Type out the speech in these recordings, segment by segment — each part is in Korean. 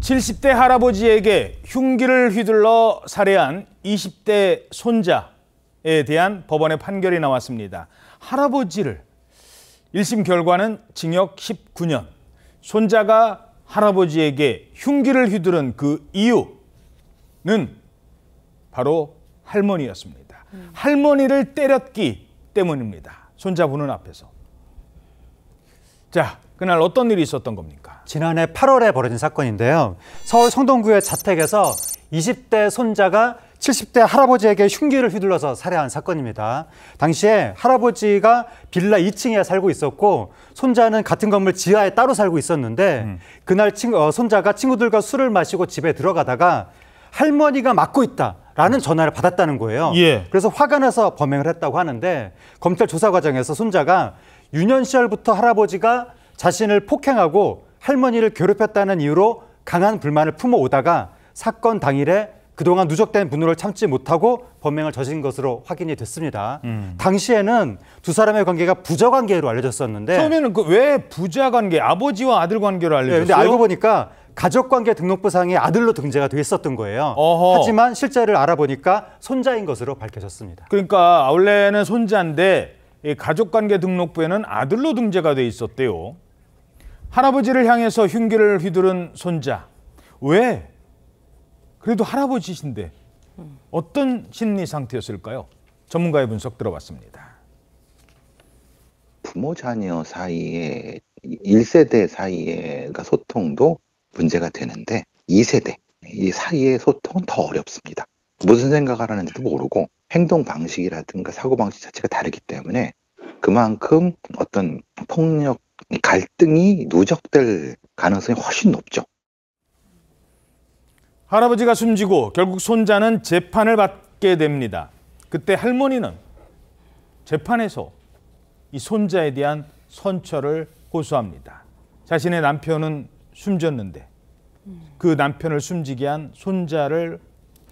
70대 할아버지에게 흉기를 휘둘러 살해한 20대 손자에 대한 법원의 판결이 나왔습니다. 할아버지를 1심 결과는 징역 19년. 손자가 할아버지에게 흉기를 휘두른 그 이유는 바로 할머니였습니다. 할머니를 때렸기 때문입니다. 손자 보는 앞에서. 자, 그날 어떤 일이 있었던 겁니까? 지난해 8월에 벌어진 사건인데요. 서울 성동구의 자택에서 20대 손자가 70대 할아버지에게 흉기를 휘둘러서 살해한 사건입니다. 당시에 할아버지가 빌라 2층에 살고 있었고 손자는 같은 건물 지하에 따로 살고 있었는데 그날 손자가 친구들과 술을 마시고 집에 들어가다가 할머니가 맞고 있다라는 전화를 받았다는 거예요. 그래서 화가 나서 범행을 했다고 하는데 검찰 조사 과정에서 손자가 유년 시절부터 할아버지가 자신을 폭행하고 할머니를 괴롭혔다는 이유로 강한 불만을 품어오다가 사건 당일에 그동안 누적된 분노를 참지 못하고 범행을 저지른 것으로 확인이 됐습니다. 당시에는 두 사람의 관계가 부자관계로 알려졌었는데 처음에는 왜 부자관계, 아버지와 아들 관계로 알려졌어요? 근데 알고 보니까 가족관계 등록부상에 아들로 등재가 돼 있었던 거예요. 하지만 실제를 알아보니까 손자인 것으로 밝혀졌습니다. 그러니까 원래는 손자인데 가족관계 등록부에는 아들로 등재가 돼 있었대요. 할아버지를 향해서 흉기를 휘두른 손자. 왜? 그래도 할아버지신데 어떤 심리 상태였을까요? 전문가의 분석 들어봤습니다. 부모 자녀 사이에 1세대 사이의 소통도 문제가 되는데 2세대 이 사이의 소통은 더 어렵습니다. 무슨 생각을 하는지도 모르고 행동 방식이라든가 사고 방식 자체가 다르기 때문에 그만큼 어떤 폭력 갈등이 누적될 가능성이 훨씬 높죠. 할아버지가 숨지고 결국 손자는 재판을 받게 됩니다. 그때 할머니는 재판에서 이 손자에 대한 선처를 호소합니다. 자신의 남편은 숨졌는데 그 남편을 숨지게 한 손자를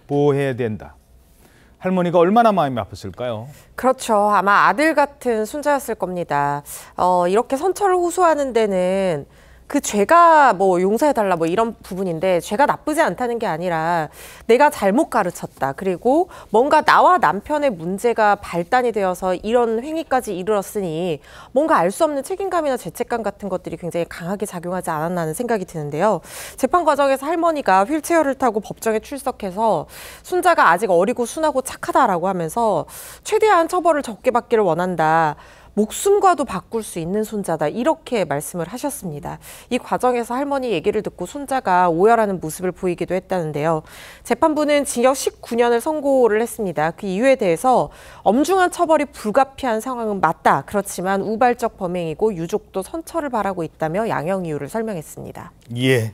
보호해야 된다. 할머니가 얼마나 마음이 아팠을까요? 그렇죠. 아마 아들 같은 손자였을 겁니다. 이렇게 선처를 호소하는 데는 그 죄가 용서해달라 이런 부분인데 죄가 나쁘지 않다는 게 아니라 내가 잘못 가르쳤다. 그리고 뭔가 나와 남편의 문제가 발단이 되어서 이런 행위까지 이르렀으니 뭔가 알 수 없는 책임감이나 죄책감 같은 것들이 굉장히 강하게 작용하지 않았나 하는 생각이 드는데요. 재판 과정에서 할머니가 휠체어를 타고 법정에 출석해서 손자가 아직 어리고 순하고 착하다라고 하면서 최대한 처벌을 적게 받기를 원한다. 목숨과도 바꿀 수 있는 손자다 이렇게 말씀을 하셨습니다. 이 과정에서 할머니 얘기를 듣고 손자가 오열하는 모습을 보이기도 했다는데요. 재판부는 징역 19년을 선고를 했습니다. 그 이유에 대해서 엄중한 처벌이 불가피한 상황은 맞다. 그렇지만 우발적 범행이고 유족도 선처를 바라고 있다며 양형 이유를 설명했습니다. 예.